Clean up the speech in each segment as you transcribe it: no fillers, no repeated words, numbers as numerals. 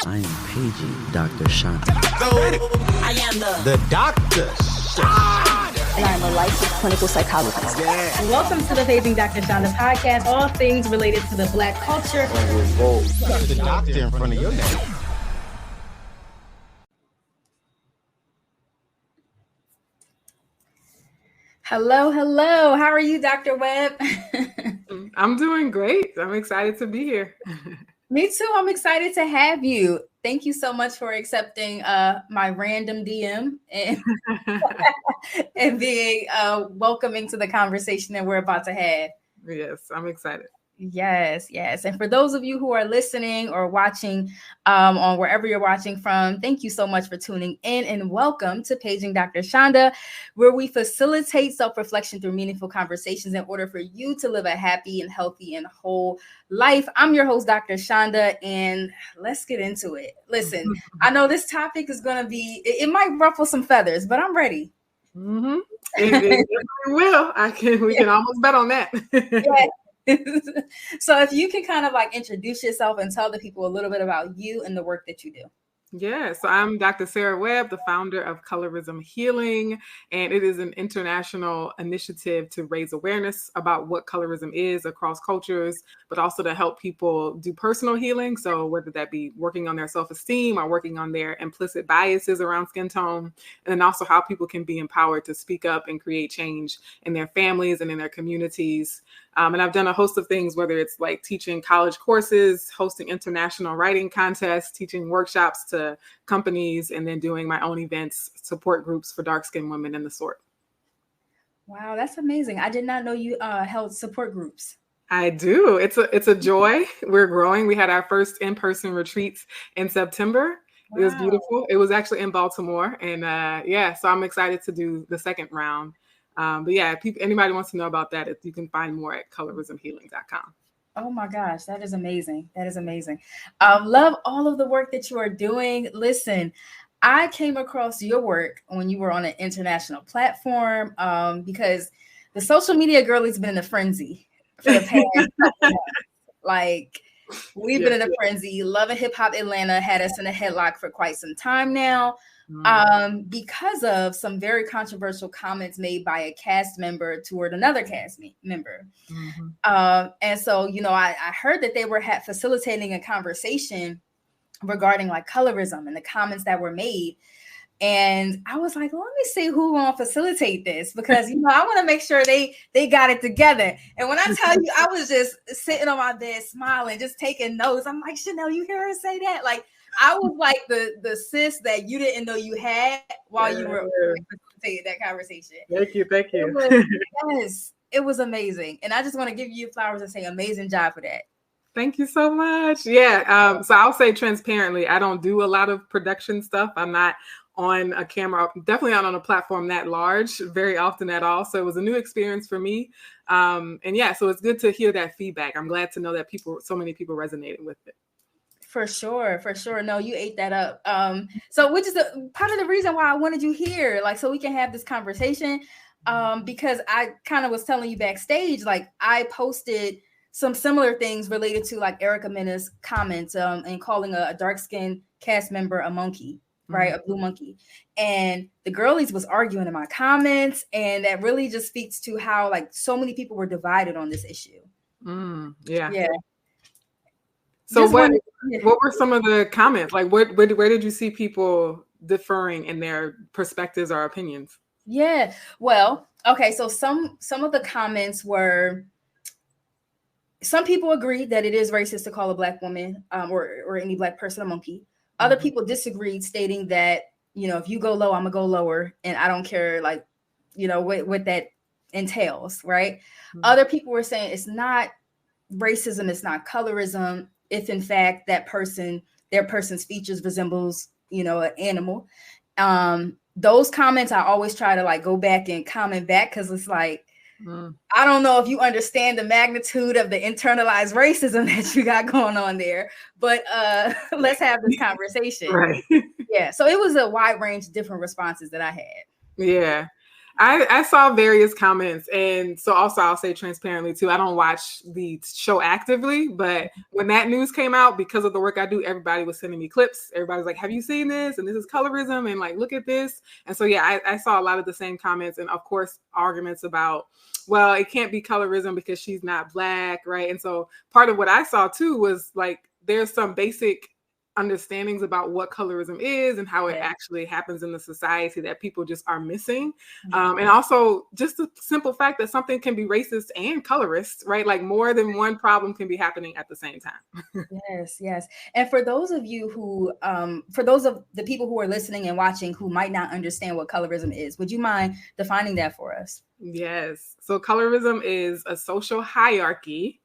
I am paging Dr. Shanda. I am the Dr. Shanda. And I'm a licensed clinical psychologist. Yeah. Welcome to the Paging Dr. Shanda podcast, all things related to the Black culture. Got the doctor in front of your name. Hello. How are you, Dr. Webb? I'm doing great. I'm excited to be here. Me too. I'm excited to have you. Thank you so much for accepting my random DM and being welcoming to the conversation that we're about to have. Yes, I'm excited. Yes. And for those of you who are listening or watching on wherever you're watching from, thank you so much for tuning in and welcome to Paging Dr. Shanda, where we facilitate self-reflection through meaningful conversations in order for you to live a happy and healthy and whole life. I'm your host, Dr. Shanda, and let's get into it. Listen, I know this topic is going to be, it might ruffle some feathers, but I'm ready. Mm-hmm. It will. We can almost bet on that. Yeah. So if you can kind of like introduce yourself and tell the people a little bit about you and the work that you do. Yeah, so I'm Dr. Sarah Webb, the founder of Colorism Healing, and it is an international initiative to raise awareness about what colorism is across cultures, but also to help people do personal healing. So whether that be working on their self-esteem or working on their implicit biases around skin tone, and then also how people can be empowered to speak up and create change in their families and in their communities. And I've done a host of things, whether it's like teaching college courses, hosting international writing contests, teaching workshops to companies, and then doing my own events, support groups for dark-skinned women and the sort. Wow, that's amazing. I did not know you held support groups. I do. It's a joy. We're growing. We had our first in-person retreats in September. Wow. It was beautiful. It was actually in Baltimore. And so I'm excited to do the second round. But yeah, if anybody wants to know about that, you can find more at colorismhealing.com. Oh my gosh, that is amazing. Love all of the work that you are doing. Listen, I came across your work when you were on an international platform because the social media girlie's been in a frenzy for the past couple months. Like, we've been in a frenzy. Love and Hip Hop Atlanta had us in a headlock for quite some time now. Because of some very controversial comments made by a cast member toward another cast member. Mm-hmm. And so, I heard that they were facilitating a conversation regarding like colorism and the comments that were made. And I was like, let me see who will facilitate this because, I want to make sure they got it together. And when I tell you, I was just sitting on my bed smiling, just taking notes. I'm like, Chanel, you hear her say that? Like, I was like the sis that you didn't know you had while you were facilitating that conversation. Thank you. It was amazing. And I just want to give you flowers and say amazing job for that. Thank you so much. Yeah. So I'll say transparently, I don't do a lot of production stuff. I'm not on a camera, definitely not on a platform that large very often at all. So it was a new experience for me. So it's good to hear that feedback. I'm glad to know that so many people resonated with it. For sure. No, you ate that up. So which is part of the reason why I wanted you here, like, so we can have this conversation. Because I kind of was telling you backstage, like I posted some similar things related to like Erica Mena's comments and calling a dark-skinned cast member a monkey, right? A blue monkey. And the girlies was arguing in my comments. And that really just speaks to how like so many people were divided on this issue. Yeah. So what were some of the comments? Like where did you see people differing in their perspectives or opinions? Yeah. Well, okay. So some of the comments were, some people agreed that it is racist to call a Black woman or any Black person a monkey. Other people disagreed, stating that, if you go low, I'm gonna go lower. And I don't care, like, what that entails. Right. Other people were saying it's not racism. It's not colorism. If in fact their person's features resembles, an animal. Those comments, I always try to like go back and comment back because it's like, I don't know if you understand the magnitude of the internalized racism that you got going on there, but let's have this conversation. Right. Yeah. So it was a wide range of different responses that I had. Yeah. I saw various comments, and so also I'll say transparently too, I don't watch the show actively, but when that news came out, because of the work I do, everybody was sending me clips. Everybody's like, have you seen this? And this is colorism, and like, look at this. And so, yeah, I saw a lot of the same comments, and of course, arguments about, well, it can't be colorism because she's not Black, right? And so part of what I saw too was like, there's some basic understandings about what colorism is and how it actually happens in the society that people just are missing. And also just the simple fact that something can be racist and colorist, right? Like more than one problem can be happening at the same time. Yes. And for those of you who, for those of the people who are listening and watching who might not understand what colorism is, would you mind defining that for us? Yes. So colorism is a social hierarchy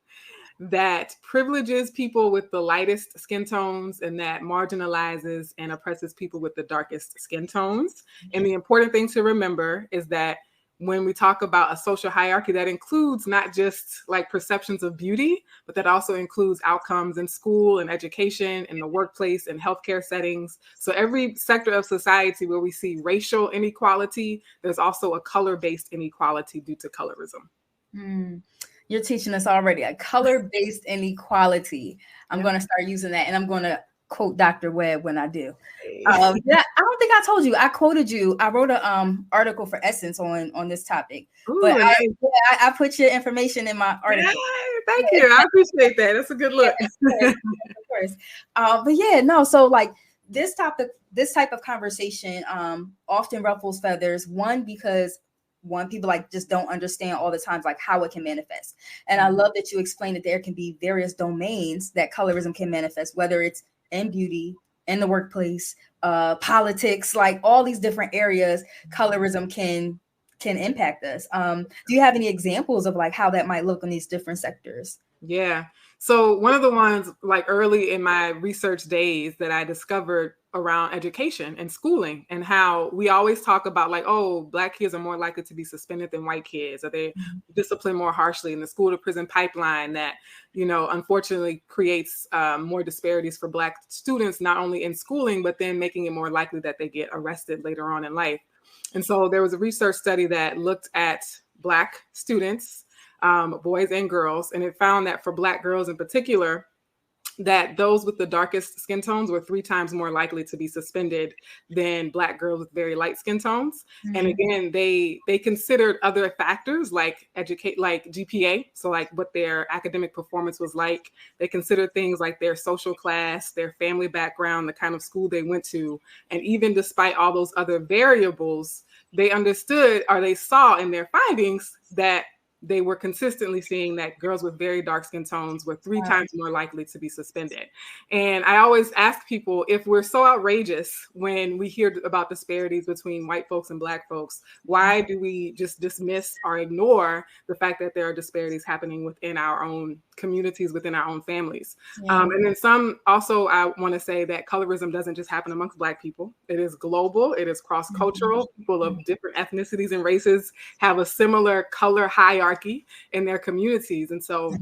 that privileges people with the lightest skin tones and that marginalizes and oppresses people with the darkest skin tones. And the important thing to remember is that when we talk about a social hierarchy, that includes not just like perceptions of beauty, but that also includes outcomes in school and education, in the workplace and healthcare settings. So every sector of society where we see racial inequality, there's also a color-based inequality due to colorism. You're teaching us already a color-based inequality. I'm going to start using that, and I'm going to quote Dr. Webb when I do. Yeah, I don't think I told you. I quoted you. I wrote an article for Essence on this topic. Ooh, but I put your information in my article. Thank you. I appreciate that. That's a good look. Of course. But yeah, no. So like this type of conversation often ruffles feathers. Because people like just don't understand all the times like how it can manifest. And I love that you explained that there can be various domains that colorism can manifest, whether it's in beauty, in the workplace, politics, like all these different areas colorism can impact us. Do you have any examples of like how that might look in these different sectors? Yeah. So one of the ones like early in my research days that I discovered around education and schooling, and how we always talk about like, oh, Black kids are more likely to be suspended than white kids, or they disciplined more harshly in the school to prison pipeline that, unfortunately creates more disparities for Black students, not only in schooling, but then making it more likely that they get arrested later on in life. And so there was a research study that looked at Black students, boys and girls, and it found that for Black girls in particular, that those with the darkest skin tones were 3 times more likely to be suspended than Black girls with very light skin tones. And again, they considered other factors like GPA, so like what their academic performance was like. They considered things like their social class, their family background, the kind of school they went to. And even despite all those other variables, they understood, or they saw in their findings, that they were consistently seeing that girls with very dark skin tones were 3 times more likely to be suspended. And I always ask people, if we're so outrageous when we hear about disparities between white folks and Black folks, why do we just dismiss or ignore the fact that there are disparities happening within our own communities, within our own families? And then some also, I want to say that colorism doesn't just happen amongst Black people. It is global. It is cross-cultural. People of different ethnicities and races have a similar color hierarchy in their communities. And so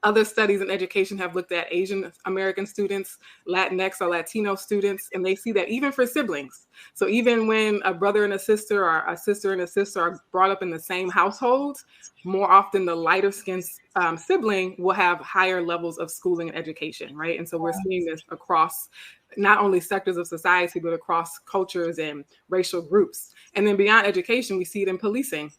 other studies in education have looked at Asian American students, Latinx or Latino students, and they see that even for siblings. So even when a brother and a sister, or a sister and a sister, are brought up in the same household, more often the lighter skinned sibling will have higher levels of schooling and education, right? And so we're seeing this across not only sectors of society, but across cultures and racial groups. And then beyond education, we see it in policing.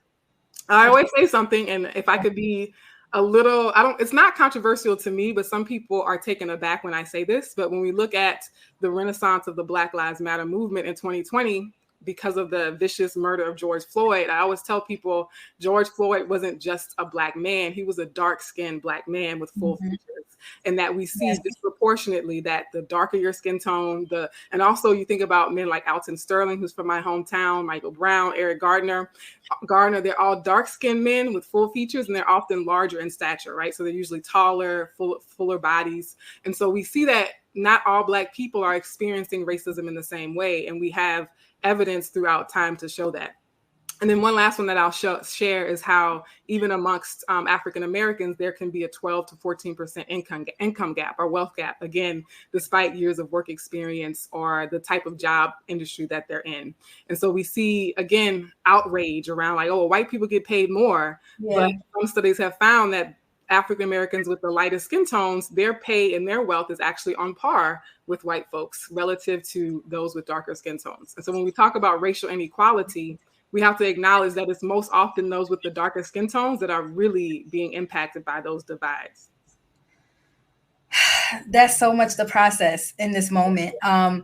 I always say something, and if I could be a little, it's not controversial to me, but some people are taken aback when I say this. But when we look at the renaissance of the Black Lives Matter movement in 2020, because of the vicious murder of George Floyd, I always tell people George Floyd wasn't just a Black man. He was a dark-skinned Black man with full features. And that we see disproportionately that the darker your skin tone, and also you think about men like Alton Sterling, who's from my hometown, Michael Brown, Eric Gardner, they're all dark-skinned men with full features, and they're often larger in stature, right? So they're usually taller, fuller bodies. And so we see that not all Black people are experiencing racism in the same way. And we have evidence throughout time to show that. And then one last one that I'll share is how even amongst African Americans, there can be a 12 to 14% income gap or wealth gap, again, despite years of work experience or the type of job industry that they're in. And so we see, again, outrage around like, oh, white people get paid more. Yeah. But some studies have found that African Americans with the lightest skin tones, their pay and their wealth is actually on par with white folks relative to those with darker skin tones. And so when we talk about racial inequality, we have to acknowledge that it's most often those with the darker skin tones that are really being impacted by those divides. That's so much the process in this moment. Of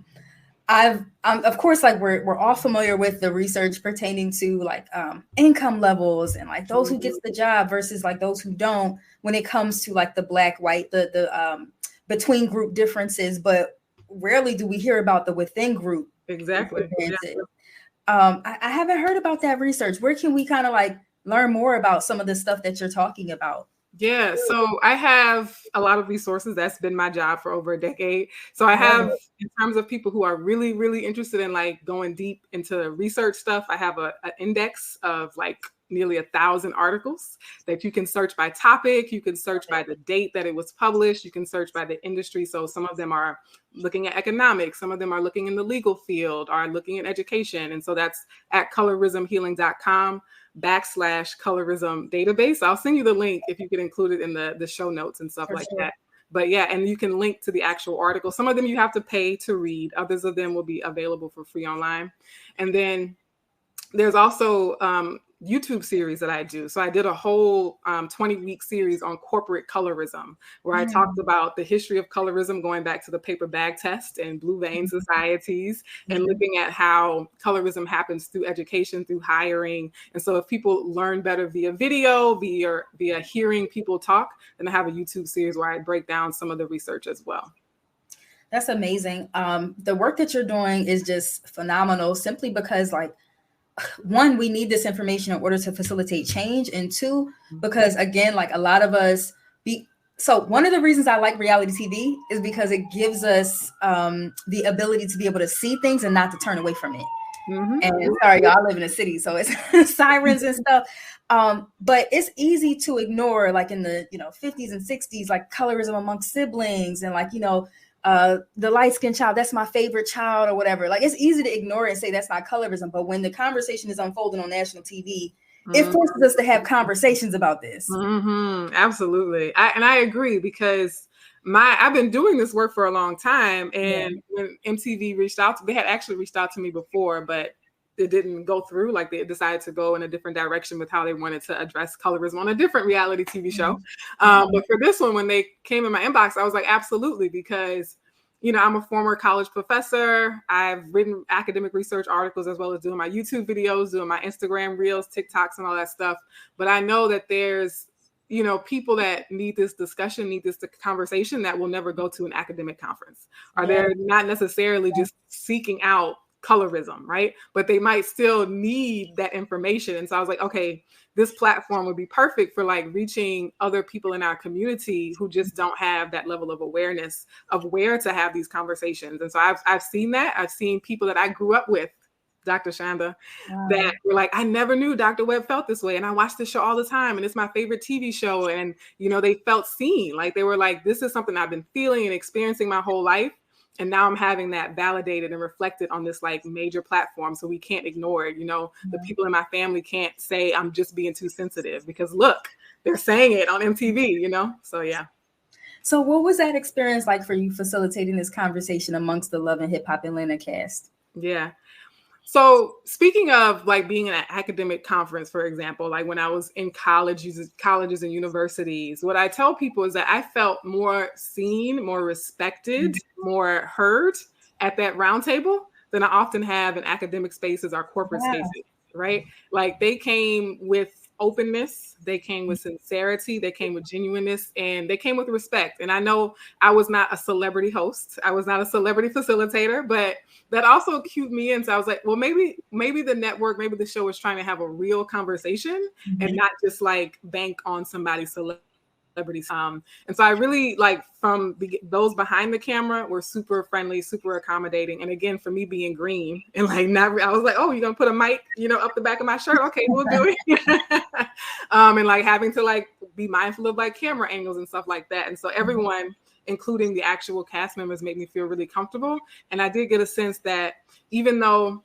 course, like we're all familiar with the research pertaining to like income levels and like those who gets the job versus like those who don't when it comes to like the black, white, the between group differences, but rarely do we hear about the within group. Exactly. I haven't heard about that research. Where can we kind of like learn more about some of the stuff that you're talking about? Yeah, so I have a lot of resources. That's been my job for over a decade. So I have, in terms of people who are really, really interested in like going deep into research stuff, I have an index of like nearly 1,000 articles that you can search by topic. You can search by the date that it was published. You can search by the industry. So some of them are looking at economics. Some of them are looking in the legal field, are looking at education. And so that's at colorismhealing.com/colorism database. I'll send you the link if you could include it in the show notes and stuff like that. But yeah, and you can link to the actual article. Some of them you have to pay to read. Others of them will be available for free online. And then there's also YouTube series that I do. So I did a whole 20-week series on corporate colorism, where I talked about the history of colorism going back to the paper bag test and blue vein societies, and looking at how colorism happens through education, through hiring. And so if people learn better via video, via hearing people talk, then I have a YouTube series where I break down some of the research as well. That's amazing. The work that you're doing is just phenomenal, simply because like, one, we need this information in order to facilitate change. And two, because again, like a lot of us so one of the reasons I like reality TV is because it gives us the ability to be able to see things and not to turn away from it. And sorry, y'all, I live in a city, so it's sirens and stuff. But it's easy to ignore, like in the 50s and 60s, like colorism amongst siblings and like, the light-skinned child, that's my favorite child or whatever. Like, it's easy to ignore it and say that's not colorism. But when the conversation is unfolding on national TV, it forces us to have conversations about this. Absolutely. I agree, because I've been doing this work for a long time. And when MTV they had actually reached out to me before, but it didn't go through. Like, they decided to go in a different direction with how they wanted to address colorism on a different reality TV show. But for this one, when they came in my inbox, I was like, absolutely, because, I'm a former college professor. I've written academic research articles, as well as doing my YouTube videos, doing my Instagram reels, TikToks, and all that stuff. But I know that there's, people that need this discussion, need this conversation, that will never go to an academic conference, or they're not necessarily just seeking out colorism, right? But they might still need that information. And so I was like, okay, this platform would be perfect for like reaching other people in our community who just don't have that level of awareness of where to have these conversations. And so I've seen that. I've seen people that I grew up with, Dr. Shanda, that were like, I never knew Dr. Webb felt this way. And I watch this show all the time, and it's my favorite TV show. And, they felt seen. Like, they were like, this is something I've been feeling and experiencing my whole life. And now I'm having that validated and reflected on this like major platform. So we can't ignore it. The people in my family can't say I'm just being too sensitive, because look, they're saying it on MTV, So yeah. So what was that experience like for you, facilitating this conversation amongst the Love and Hip Hop Atlanta cast? Yeah. So speaking of like being in an academic conference, for example, like when I was in colleges and universities, what I tell people is that I felt more seen, more respected, more heard at that round table than I often have in academic spaces or corporate spaces, right? Like, they came with openness, they came with sincerity, they came with genuineness, and they came with respect. And I know I was not a celebrity host, I was not a celebrity facilitator, but that also cued me in. So I was like, well, maybe the network, maybe the show is trying to have a real conversation and not just like bank on somebody's celebrity celebrities. And so I really like those behind the camera were super friendly, super accommodating. And again, for me being green and like I was like, oh, you're gonna put a mic, up the back of my shirt? Okay, we'll do it. And like having to like be mindful of like camera angles and stuff like that. And so everyone, including the actual cast members, made me feel really comfortable. And I did get a sense that even though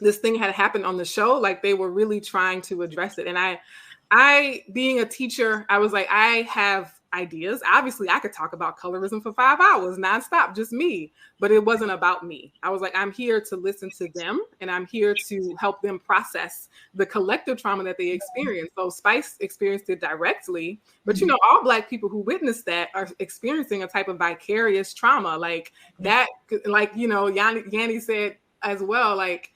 this thing had happened on the show, like they were really trying to address it. And I being a teacher, I was like, I have ideas. Obviously, I could talk about colorism for 5 hours nonstop, just me, but it wasn't about me. I was like, I'm here to listen to them, and I'm here to help them process the collective trauma that they experience. So Spice experienced it directly, but all Black people who witnessed that are experiencing a type of vicarious trauma like that. Like, Yanni said as well, like,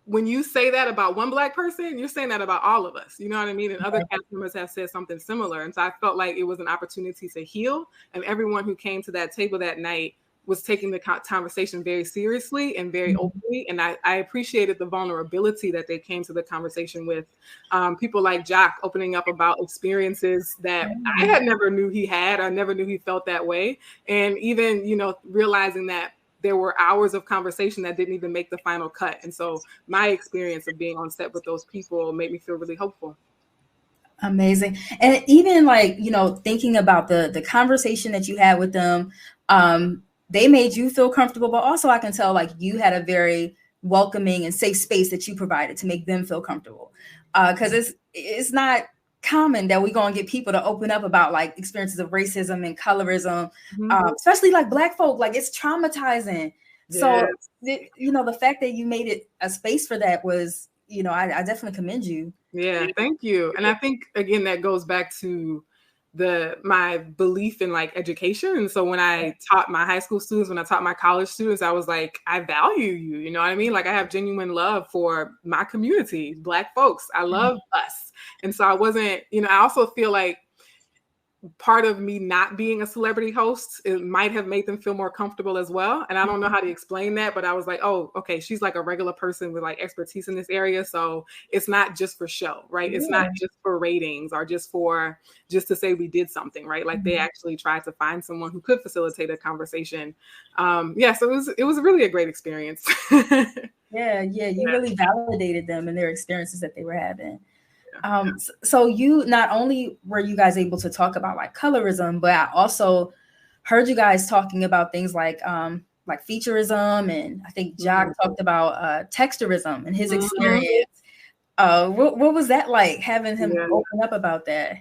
when you say that about one Black person, you're saying that about all of us. You know what I mean? And other cast members have said something similar. And so I felt like it was an opportunity to heal. And everyone who came to that table that night was taking the conversation very seriously and very openly. And I appreciated the vulnerability that they came to the conversation with. People like Jock opening up about experiences that I had never knew he had. I never knew he felt that way. And even, realizing that there were hours of conversation that didn't even make the final cut. And so my experience of being on set with those people made me feel really hopeful. Amazing. And even like, thinking about the conversation that you had with them, they made you feel comfortable, but also I can tell like you had a very welcoming and safe space that you provided to make them feel comfortable. Because it's not common that we're going to get people to open up about like experiences of racism and colorism, especially like Black folk. Like it's traumatizing. Yes. So the fact that you made it a space for that was, I definitely commend you. Yeah, thank you. And I think again that goes back to my belief in like education. And so when I taught my high school students, when I taught my college students, I was like, I value you. You know what I mean? Like I have genuine love for my community, Black folks. I love us. And so I wasn't, I also feel like part of me not being a celebrity host, it might have made them feel more comfortable as well. And I don't know how to explain that, but I was like, oh, okay, she's like a regular person with like expertise in this area. So it's not just for show, right? It's not just for ratings or just to say we did something, right? Like they actually tried to find someone who could facilitate a conversation. So it was really a great experience. Yeah, you really validated them and their experiences that they were having. So you not only were you guys able to talk about like colorism, but I also heard you guys talking about things like featureism, and I think Jock talked about texturism and his experience. What was that like, having him open up about that?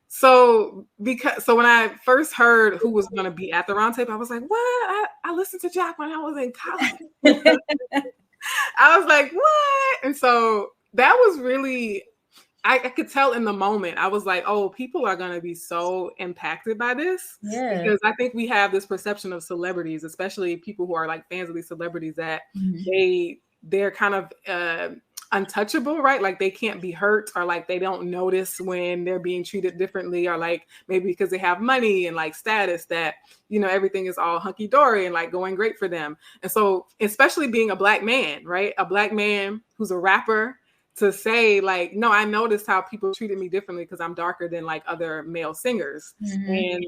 So when I first heard who was going to be at the roundtable, I was like, what? I listened to Jock when I was in college. I was like, what? And so that was really, I could tell in the moment. I was like, oh, people are going to be so impacted by this. Yeah. Because I think we have this perception of celebrities, especially people who are like fans of these celebrities, that they're kind of untouchable, right? Like they can't be hurt, or like they don't notice when they're being treated differently, or like maybe because they have money and like status that, everything is all hunky-dory and like going great for them. And so especially being a Black man, right? A Black man who's a rapper, to say like, no, I noticed how people treated me differently because I'm darker than like other male singers. And,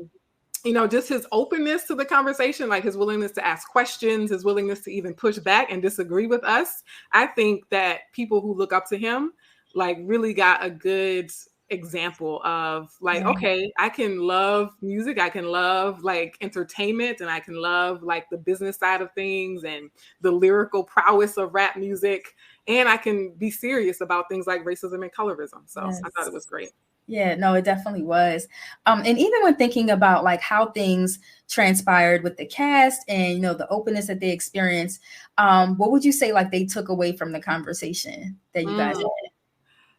just his openness to the conversation, like his willingness to ask questions, his willingness to even push back and disagree with us. I think that people who look up to him, like really got a good example of like, okay, I can love music. I can love like entertainment, and I can love like the business side of things and the lyrical prowess of rap music. And I can be serious about things like racism and colorism. So I thought it was great. Yeah, no, it definitely was. And even when thinking about like how things transpired with the cast and, the openness that they experienced, what would you say like they took away from the conversation that you guys had?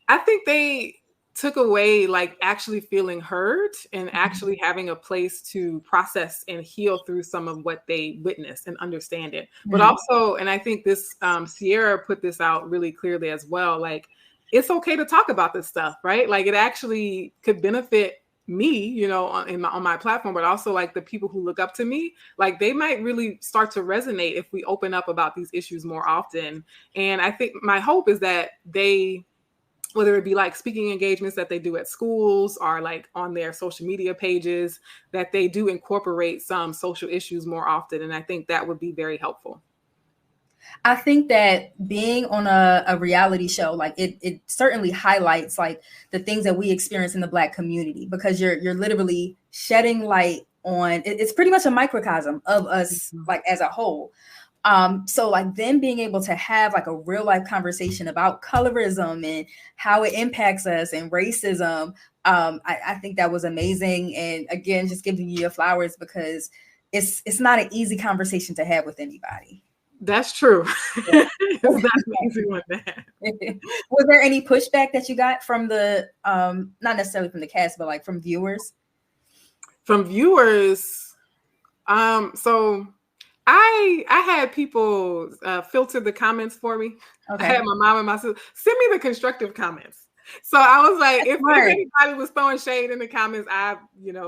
I think they took away like actually feeling heard and actually having a place to process and heal through some of what they witnessed and understand it. But also, and I think this Sierra put this out really clearly as well, like it's okay to talk about this stuff, right? Like it actually could benefit me, on my platform, but also like the people who look up to me, like they might really start to resonate if we open up about these issues more often. And I think my hope is that they whether it be like speaking engagements that they do at schools or like on their social media pages, that they do incorporate some social issues more often. And I think that would be very helpful. I think that being on a reality show, like it certainly highlights like the things that we experience in the Black community, because you're literally shedding light on it's pretty much a microcosm of us, like as a whole. So like them being able to have like a real life conversation about colorism and how it impacts us and racism, I think that was amazing. And again, just giving you your flowers, because it's not an easy conversation to have with anybody. That's true. Yeah. It's not an easy one to have. Was there any pushback that you got from the not necessarily from the cast, but like from viewers? From viewers, so I had people filter the comments for me. Okay. I had my mom and my sister send me the constructive comments. So I was like, if anybody was throwing shade in the comments, I,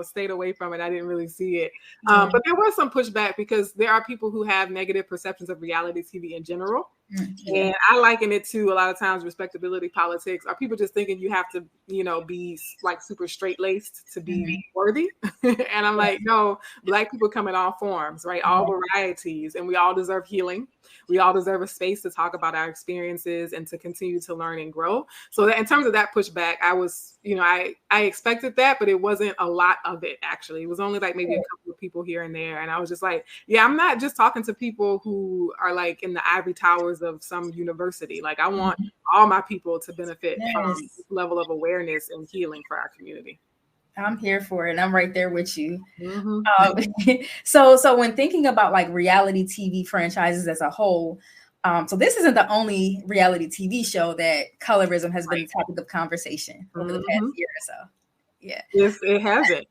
stayed away from it. I didn't really see it. But there was some pushback, because there are people who have negative perceptions of reality TV in general. Mm-hmm. And I liken it to a lot of times respectability politics. Are people just thinking you have to, be like super straight laced to be worthy? And I'm like, no, Black people come in all forms, right? All varieties, and we all deserve healing. We all deserve a space to talk about our experiences and to continue to learn and grow. So that in terms of that pushback, I was, I expected that, but it wasn't a lot of it, actually. It was only like maybe a couple of people here and there. And I was just like, yeah, I'm not just talking to people who are like in the ivory towers of some university. Like, I want all my people to benefit from this level of awareness and healing for our community. I'm here for it. And I'm right there with you. So when thinking about like reality TV franchises as a whole, so this isn't the only reality TV show that colorism has been a topic of conversation over the past year or so. Yeah. Yes, it hasn't.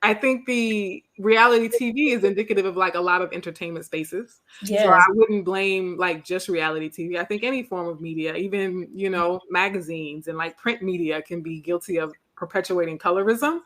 I think the reality TV is indicative of like a lot of entertainment spaces. Yes. So I wouldn't blame like just reality TV. I think any form of media, even, magazines and like print media, can be guilty of perpetuating colorism.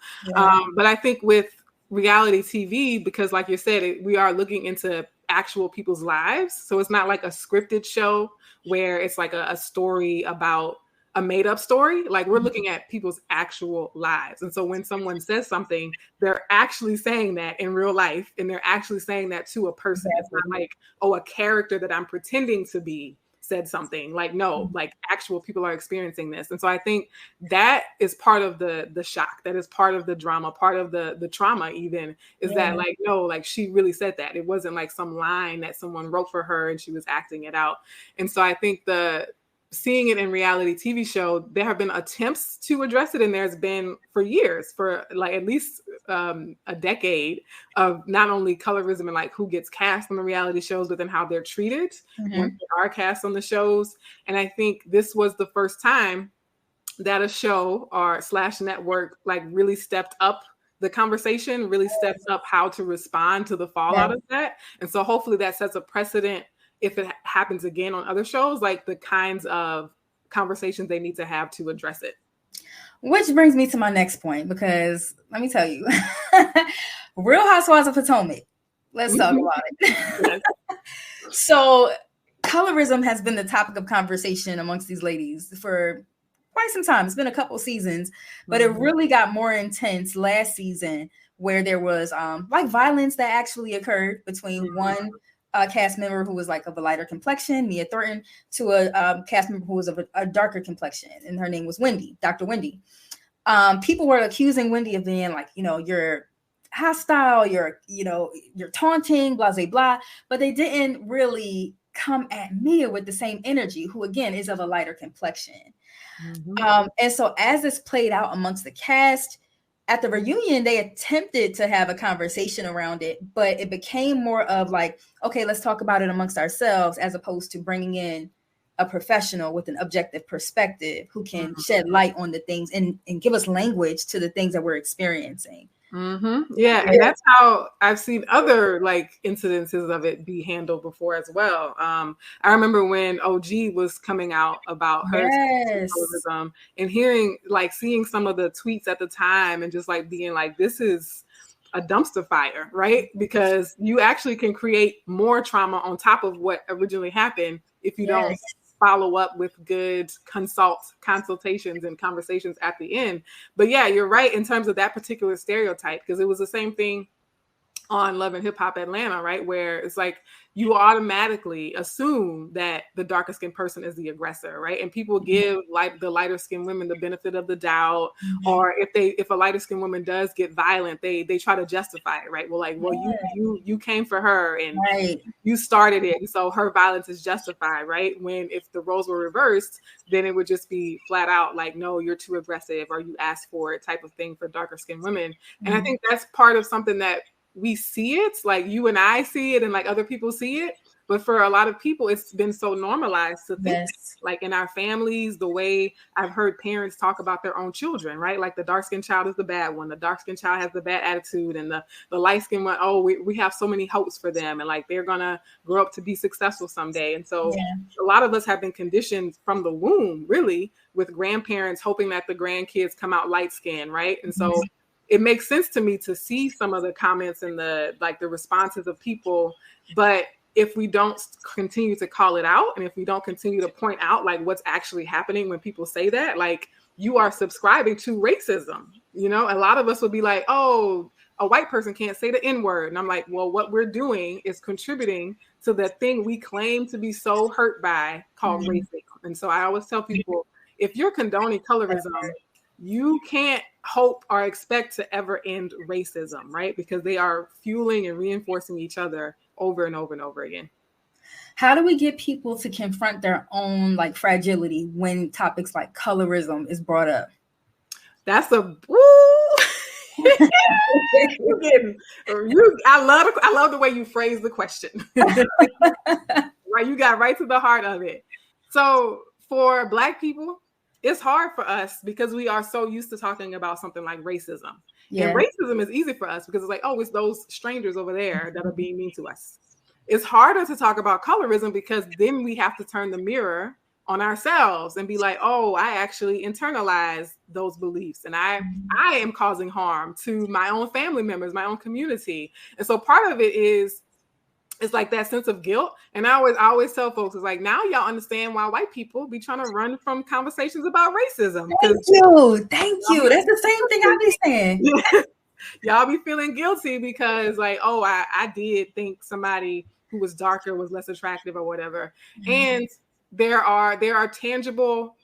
But I think with reality TV, because like you said, we are looking into actual people's lives. So it's not like a scripted show where it's like a story about a made up story. Like, we're looking at people's actual lives. And so when someone says something, they're actually saying that in real life, and they're actually saying that to a person. It's not like, a character that I'm pretending to be said something. Like, no, like actual people are experiencing this. And so I think that is part of the shock, that is part of the drama, part of the trauma even, is that like, no, like she really said that. It wasn't like some line that someone wrote for her and she was acting it out. And so I think seeing it in reality TV show, there have been attempts to address it, and there's been for years, for like at least a decade, of not only colorism and like who gets cast on the reality shows, but then how they're treated when they are cast on the shows. And I think this was the first time that a show or / network like really stepped up the conversation, really stepped up how to respond to the fallout of that. And so hopefully that sets a precedent if it happens again on other shows, like the kinds of conversations they need to have to address it. Which brings me to my next point, because let me tell you, Real Housewives of Potomac. Let's talk about it. So colorism has been the topic of conversation amongst these ladies for quite some time. It's been a couple seasons, but it really got more intense last season, where there was like violence that actually occurred between one cast member who was like of a lighter complexion, Mia Thornton, to a cast member who was of a darker complexion, and her name was Wendy, Dr. Wendy. People were accusing Wendy of being like, you're hostile, you're taunting, blah, blah, blah, but they didn't really come at Mia with the same energy, who again is of a lighter complexion. And so as this played out amongst the cast, at the reunion, they attempted to have a conversation around it, but it became more of like, okay, let's talk about it amongst ourselves, as opposed to bringing in a professional with an objective perspective who can shed light on the things and give us language to the things that we're experiencing. Yeah, and that's how I've seen other like incidences of it be handled before as well. I remember when OG was coming out about her colorism, and seeing some of the tweets at the time, and just like being like, this is a dumpster fire, right? Because you actually can create more trauma on top of what originally happened if you don't follow up with good consultations and conversations at the end. But yeah, you're right in terms of that particular stereotype, because it was the same thing on Love and Hip Hop Atlanta, right? Where it's like you automatically assume that the darker skinned person is the aggressor, right? And people give the lighter skinned women the benefit of the doubt, or if a lighter skinned woman does get violent, they try to justify it, right? Well, like, well, you came for her and you started it, and so her violence is justified, right? When if the roles were reversed, then it would just be flat out like, no, you're too aggressive, or you asked for it type of thing for darker skinned women. And I think that's part of something that we see it, like you and I see it and like other people see it. But for a lot of people, it's been so normalized to think, like in our families, the way I've heard parents talk about their own children, right? Like the dark-skinned child is the bad one. The dark-skinned child has the bad attitude, and the light-skinned one, oh, we have so many hopes for them. And like, they're going to grow up to be successful someday. And so a lot of us have been conditioned from the womb, really, with grandparents hoping that the grandkids come out light-skinned, right? And so it makes sense to me to see some of the comments and the responses of people. But if we don't continue to call it out, and if we don't continue to point out like what's actually happening when people say that, like, you are subscribing to racism. You know, a lot of us will be like, oh, a white person can't say the N-word. And I'm like, well, what we're doing is contributing to the thing we claim to be so hurt by, called racism. And so I always tell people, if you're condoning colorism, you can't hope or expect to ever end racism, right? Because they are fueling and reinforcing each other over and over and over again. How do we get people to confront their own like fragility when topics like colorism is brought up? That's I love the way you phrase the question. Right, you got right to the heart of it. So for Black people, it's hard for us because we are so used to talking about something like racism. And racism is easy for us because it's like, oh, it's those strangers over there that are being mean to us. It's harder to talk about colorism because then we have to turn the mirror on ourselves and be like, oh, I actually internalize those beliefs, and I am causing harm to my own family members, my own community. And so part of it is, it's like that sense of guilt. And I always tell folks, it's like, now y'all understand why white people be trying to run from conversations about racism. Thank you. That's the same thing I be saying. Y'all be feeling guilty because like, oh, I did think somebody who was darker was less attractive or whatever. And there are tangible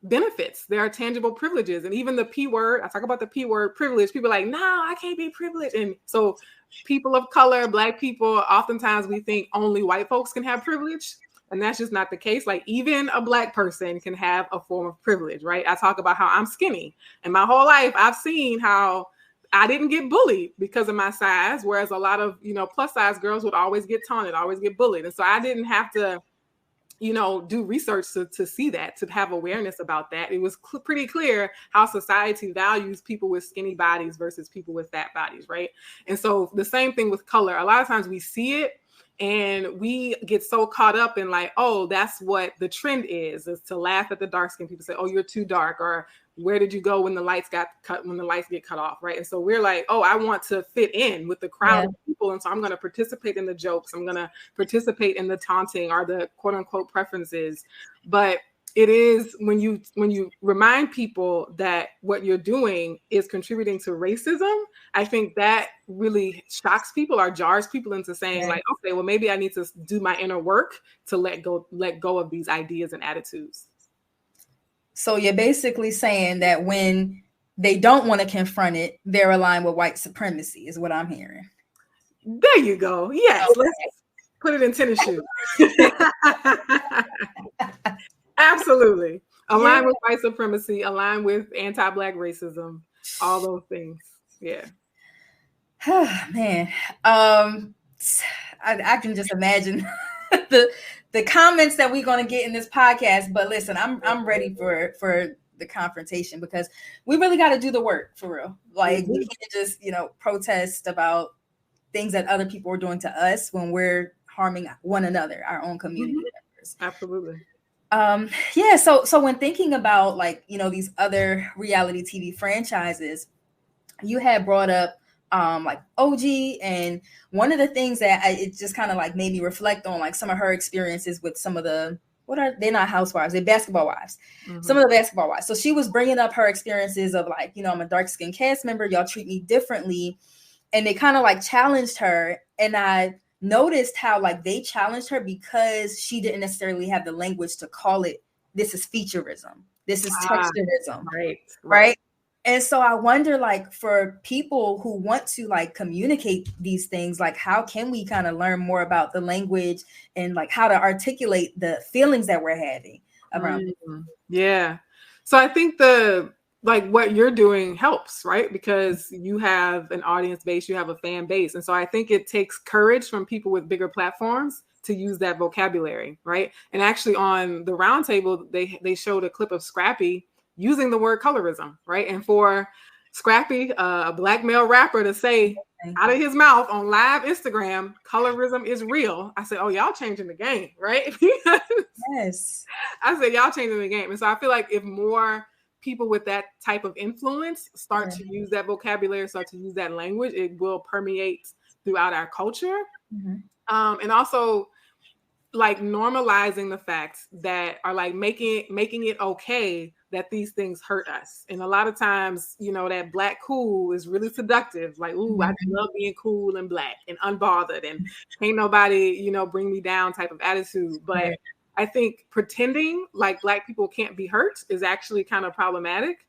benefits. There are tangible privileges. And even the P word, I talk about the P word, privilege. People are like, no, I can't be privileged. And so people of color, Black people, oftentimes we think only white folks can have privilege. And that's just not the case. Like, even a Black person can have a form of privilege, right? I talk about how I'm skinny. And my whole life, I've seen how I didn't get bullied because of my size, whereas a lot of, plus size girls would always get taunted, always get bullied. And so I didn't have to, do research to see that, to have awareness about that. It was pretty clear how society values people with skinny bodies versus people with fat bodies, right? And so the same thing with color. A lot of times we see it and we get so caught up in like, oh, that's what the trend is to laugh at the dark skin people, say, oh, you're too dark, or where did you go when the lights get cut off, right? And so we're like, oh, I want to fit in with the crowd of people, and so I'm going to participate in the jokes, I'm going to participate in the taunting or the quote unquote preferences. But it is when you remind people that what you're doing is contributing to racism, I think that really shocks people or jars people into saying like, okay, well, maybe I need to do my inner work to let go of these ideas and attitudes. So you're basically saying that when they don't want to confront it, they're aligned with white supremacy, is what I'm hearing. There you go. Yes, okay. Let's put it in tennis shoes. Absolutely. Align with white supremacy, align with anti-Black racism, all those things. Yeah. Man, I can just imagine the comments that we're going to get in this podcast. But listen, I'm ready for the confrontation, because we really got to do the work for real. Like, we can't just, protest about things that other people are doing to us when we're harming one another, our own community members. Absolutely. So when thinking about like, these other reality TV franchises, you had brought up like OG, and one of the things that it just kind of like made me reflect on like some of her experiences with some of the they're not housewives, they're basketball wives. Some of the basketball wives. So she was bringing up her experiences of like, I'm a dark-skinned cast member, y'all treat me differently. And they kind of like challenged her. And I noticed how like they challenged her because she didn't necessarily have the language to call it, this is featureism, this is texturism, right? And so I wonder, like, for people who want to like communicate these things, like how can we kind of learn more about the language and like how to articulate the feelings that we're having around it? Yeah. So I think what you're doing helps, right? Because you have an audience base, you have a fan base. And so I think it takes courage from people with bigger platforms to use that vocabulary, right? And actually on the roundtable, they showed a clip of Scrappy using the word colorism, right? And for Scrappy, a Black male rapper, to say out of his mouth on live Instagram, colorism is real. I said, oh, y'all changing the game, right? Yes. I said, y'all changing the game. And so I feel like if more people with that type of influence start to use that vocabulary, start to use that language, it will permeate throughout our culture. And also like normalizing the facts that are like making it okay that these things hurt us. And a lot of times, that Black cool is really seductive. Like, ooh, I love being cool and Black and unbothered and ain't nobody, bring me down type of attitude. But I think pretending like Black people can't be hurt is actually kind of problematic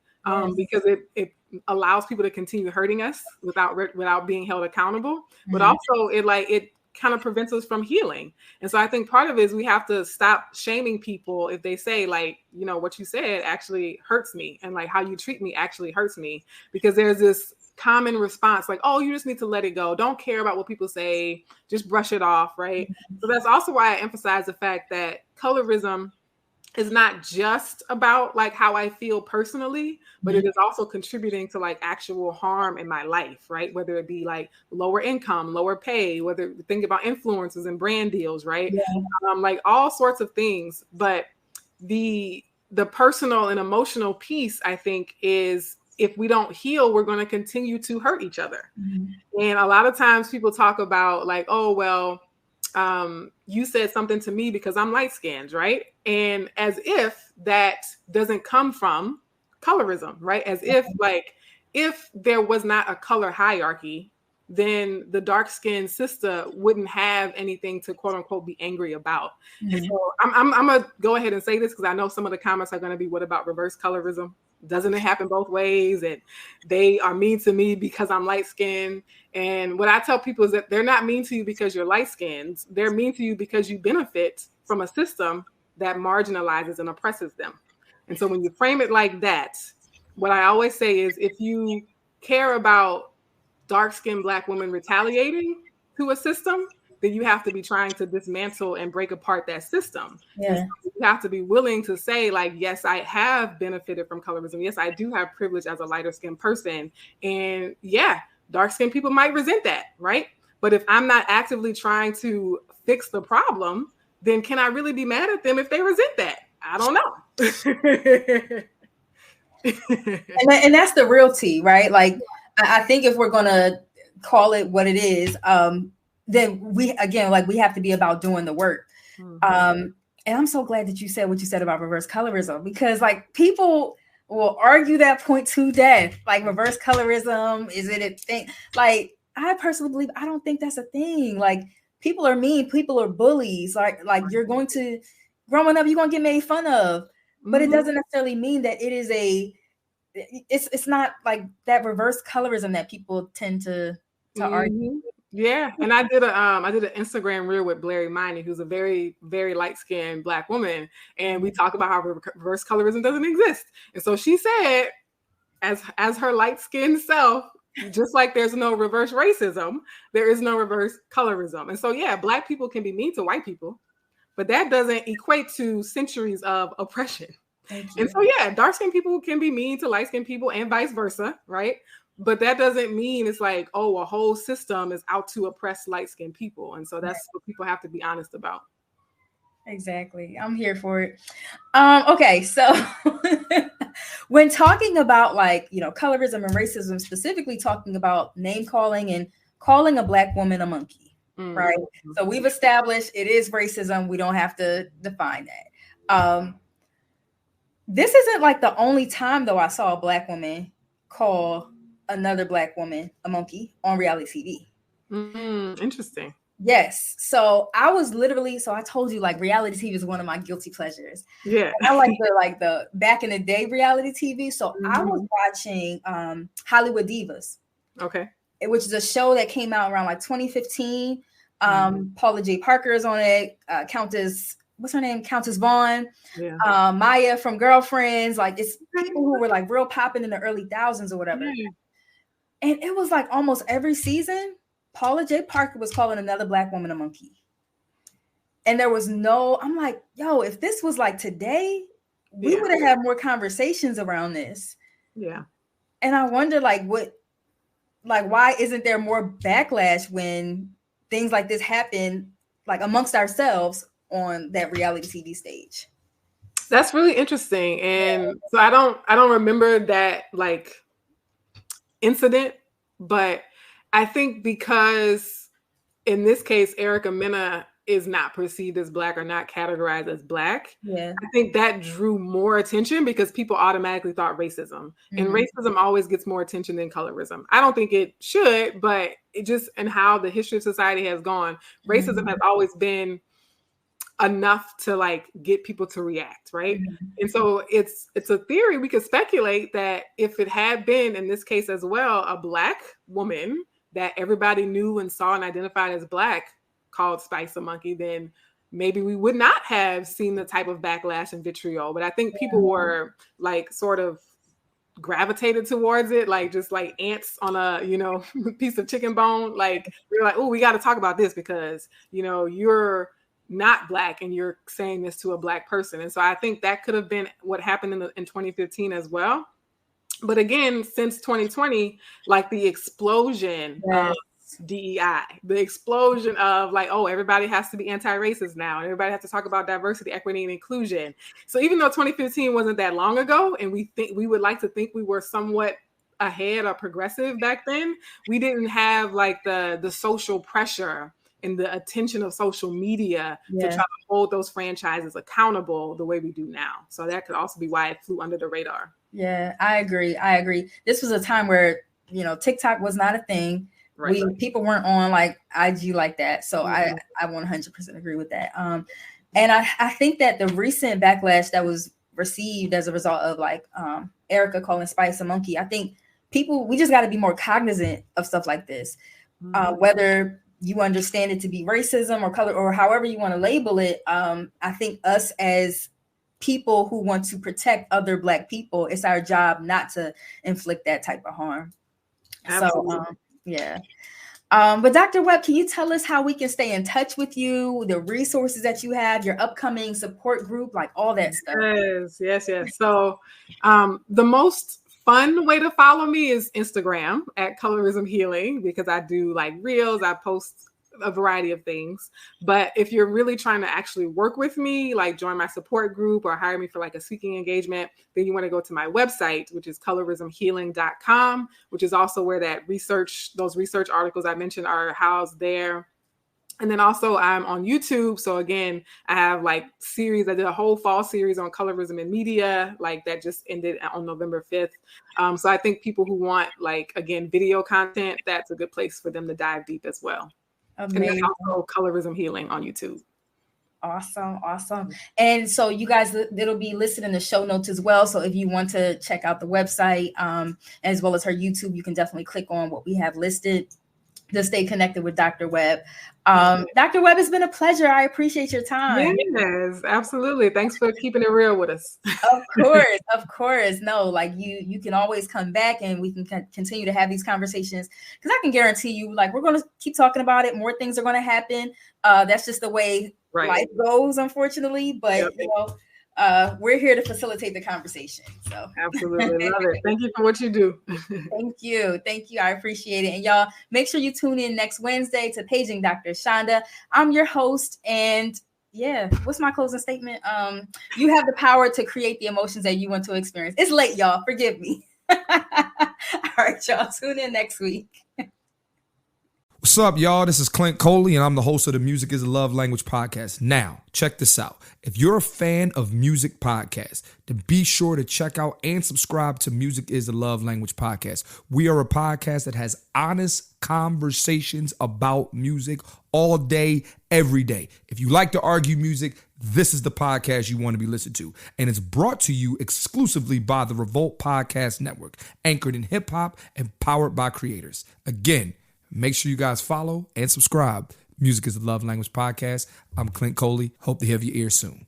because it allows people to continue hurting us without being held accountable. But also it kind of prevents us from healing. And so I think part of it is we have to stop shaming people if they say like, what you said actually hurts me and like how you treat me actually hurts me, because there's this common response like, oh, you just need to let it go. Don't care about what people say. Just brush it off, right? So that's also why I emphasize the fact that colorism is not just about like how I feel personally, but it is also contributing to like actual harm in my life, right? Whether it be like lower income, lower pay, whether think about influencers and brand deals, right? Like all sorts of things. But the personal and emotional piece, I think, is if we don't heal, we're going to continue to hurt each other. And a lot of times people talk about like, oh, well, you said something to me because I'm light skinned, right? And as if that doesn't come from colorism, right? As if like, if there was not a color hierarchy, then the dark skinned sister wouldn't have anything to quote unquote be angry about. And so I'm gonna go ahead and say this because I know some of the comments are going to be, what about reverse colorism? Doesn't it happen both ways? And they are mean to me because I'm light skinned. And what I tell people is that they're not mean to you because you're light skinned. They're mean to you because you benefit from a system that marginalizes and oppresses them. And so when you frame it like that, what I always say is if you care about dark-skinned Black women retaliating to a system, then you have to be trying to dismantle and break apart that system. So you have to be willing to say, like, yes, I have benefited from colorism. Yes, I do have privilege as a lighter skinned person. And yeah, dark skinned people might resent that, right? But if I'm not actively trying to fix the problem, then can I really be mad at them if they resent that? I don't know. and that's the real tea, right? Like, I think if we're going to call it what it is, then we have to be about doing the work. And I'm so glad that you said what you said about reverse colorism, because like people will argue that point to death. Like reverse colorism, is it a thing? Like I personally believe, I don't think that's a thing. Like people are mean, people are bullies. Like you're going to, growing up, you're going to get made fun of, but it doesn't necessarily mean that it is it's not like that reverse colorism that people tend to argue. Yeah, and I did an Instagram reel with Blair Miney, who's a very, very light-skinned Black woman, and we talked about how reverse colorism doesn't exist. And so she said, as her light-skinned self, just like there's no reverse racism, there is no reverse colorism. And so yeah, Black people can be mean to white people, but that doesn't equate to centuries of oppression. And so yeah, dark-skinned people can be mean to light-skinned people and vice versa, right? But that doesn't mean it's like, oh, a whole system is out to oppress light-skinned people. And so that's what people have to be honest about. Exactly. I'm here for it. Okay, so when talking about like, colorism and racism, specifically talking about name calling and calling a Black woman a monkey, right? So we've established it is racism. We don't have to define that. This isn't like the only time though I saw a Black woman call another Black woman a monkey on reality TV. Interesting. Yes. So I was literally, so I told you like reality TV is one of my guilty pleasures. Yeah. And I like the back in the day reality TV. So I was watching Hollywood Divas. Okay. Which is a show that came out around like 2015. Paula J. Parker is on it. Countess, what's her name? Countess Vaughn. Yeah. Maya from Girlfriends. Like it's people who were like real popping in the early thousands or whatever. Yeah. And it was like almost every season, Paula J. Parker was calling another Black woman a monkey. And there was I'm like, yo, if this was like today, we would have had more conversations around this. Yeah. And I wonder why isn't there more backlash when things like this happen, like amongst ourselves on that reality TV stage? That's really interesting. And so I don't remember that like incident, but I think because in this case, Erica Mena is not perceived as Black or not categorized as Black. Yeah. I think that drew more attention because people automatically thought racism. And racism always gets more attention than colorism. I don't think it should, but it just, and how the history of society has gone, racism has always been enough to like get people to react, right? And so it's a theory. We could speculate that if it had been, in this case as well, a Black woman that everybody knew and saw and identified as Black called Spice a monkey, then maybe we would not have seen the type of backlash and vitriol. But I think people were like sort of gravitated towards it, like just like ants on a, piece of chicken bone. Like we're like, oh, we got to talk about this because, you're not Black and you're saying this to a Black person. And so I think that could have been what happened in 2015 as well. But again, since 2020, like the explosion of DEI, the explosion of like, oh, everybody has to be anti-racist now. And everybody has to talk about diversity, equity, and inclusion. So even though 2015 wasn't that long ago, and we would like to think we were somewhat ahead or progressive back then, we didn't have like the social pressure and the attention of social media to try to hold those franchises accountable the way we do now. So that could also be why it flew under the radar. Yeah, I agree. This was a time where, TikTok was not a thing. Right. People weren't on like IG like that. So I 100% agree with that. And I think that the recent backlash that was received as a result of like Erica calling Spice a monkey, I think we just got to be more cognizant of stuff like this, whether you understand it to be racism or color or however you want to label it. I think us as people who want to protect other Black people, it's our job not to inflict that type of harm. Absolutely. So, but Dr. Webb, can you tell us how we can stay in touch with you, the resources that you have, your upcoming support group, like all that stuff? Yes. So the most fun way to follow me is Instagram at Colorism Healing, because I do like reels, I post a variety of things. But if you're really trying to actually work with me, like join my support group or hire me for like a speaking engagement, then you want to go to my website, which is colorismhealing.com, which is also where those research articles I mentioned are housed there. And then also I'm on YouTube. So again, I have like series. I did a whole fall series on colorism in media, like that just ended on November 5th. So I think people who want like, again, video content, that's a good place for them to dive deep as well. Amazing. And then also Colorism Healing on YouTube. Awesome. And so you guys, it'll be listed in the show notes as well. So if you want to check out the website, as well as her YouTube, you can definitely click on what we have listed to stay connected with Dr. Webb. Dr. Webb, it's been a pleasure. I appreciate your time. Yes, absolutely. Thanks for keeping it real with us. Of course. No, like you can always come back and we can continue to have these conversations, because I can guarantee you, like, we're going to keep talking about it. More things are going to happen. That's just the way life goes, unfortunately. But, we're here to facilitate the conversation. So absolutely love it. Thank you for what you do. Thank you. I appreciate it. And y'all, make sure you tune in next Wednesday to Paging Dr. Shonda. I'm your host, and what's my closing statement? You have the power to create the emotions that you want to experience. It's late, y'all. Forgive me. All right, y'all. Tune in next week. What's up, y'all? This is Clint Coley, and I'm the host of the Music is a Love Language podcast. Now, check this out. If you're a fan of music podcasts, then be sure to check out and subscribe to Music is a Love Language podcast. We are a podcast that has honest conversations about music all day, every day. If you like to argue music, this is the podcast you want to be listened to. And it's brought to you exclusively by the Revolt Podcast Network, anchored in hip hop and powered by creators. Again, make sure you guys follow and subscribe. Music is the Love Language podcast. I'm Clint Coley. Hope to have your ear soon.